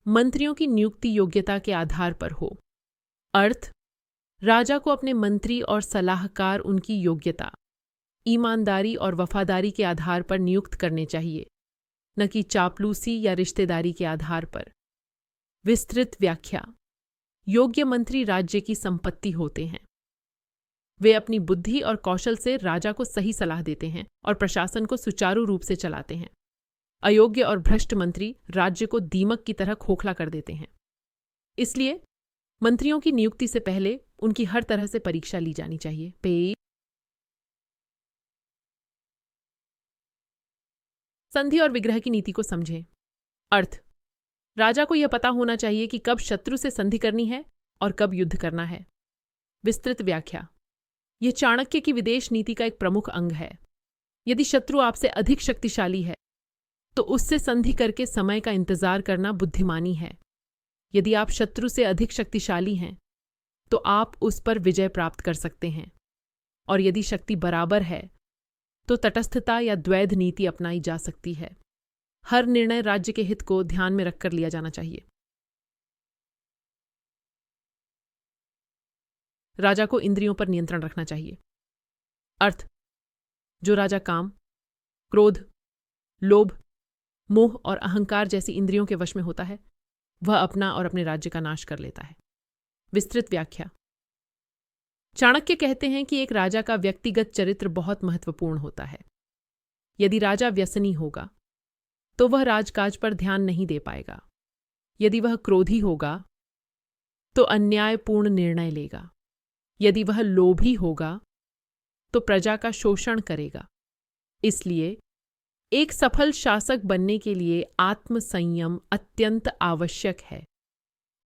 मंत्रियों की नियुक्ति योग्यता के आधार पर हो। अर्थ, राजा को अपने मंत्री और सलाहकार उनकी योग्यता, ईमानदारी और वफादारी के आधार पर नियुक्त करने चाहिए, न कि चापलूसी या रिश्तेदारी के आधार पर। विस्तृत व्याख्या। योग्य मंत्री राज्य की संपत्ति होते हैं। वे अपनी बुद्धि और कौशल से राजा को सही सलाह देते हैं और प्रशासन को सुचारू रूप से चलाते हैं। अयोग्य और भ्रष्ट मंत्री राज्य को दीमक की तरह खोखला कर देते हैं। इसलिए मंत्रियों की नियुक्ति से पहले उनकी हर तरह से परीक्षा ली जानी चाहिए। संधि और विग्रह की नीति को समझें। अर्थ, राजा को यह पता होना चाहिए कि कब शत्रु से संधि करनी है और कब युद्ध करना है। विस्तृत व्याख्या। यह चाणक्य की विदेश नीति का एक प्रमुख अंग है। यदि शत्रु आपसे अधिक शक्तिशाली है तो उससे संधि करके समय का इंतजार करना बुद्धिमानी है। यदि आप शत्रु से अधिक शक्तिशाली हैं तो आप उस पर विजय प्राप्त कर सकते हैं, और यदि शक्ति बराबर है तो तटस्थता या द्वैध नीति अपनाई जा सकती है। हर निर्णय राज्य के हित को ध्यान में रखकर लिया जाना चाहिए। राजा को इंद्रियों पर नियंत्रण रखना चाहिए। अर्थ, जो राजा काम, क्रोध, लोभ, मोह और अहंकार जैसी इंद्रियों के वश में होता है, वह अपना और अपने राज्य का नाश कर लेता है। विस्तृत व्याख्या। चाणक्य कहते हैं कि एक राजा का व्यक्तिगत चरित्र बहुत महत्वपूर्ण होता है। यदि राजा व्यसनी होगा तो वह राजकाज पर ध्यान नहीं दे पाएगा। यदि वह क्रोधी होगा तो अन्यायपूर्ण निर्णय लेगा। यदि वह लोभी होगा तो प्रजा का शोषण करेगा। इसलिए एक सफल शासक बनने के लिए आत्मसंयम अत्यंत आवश्यक है।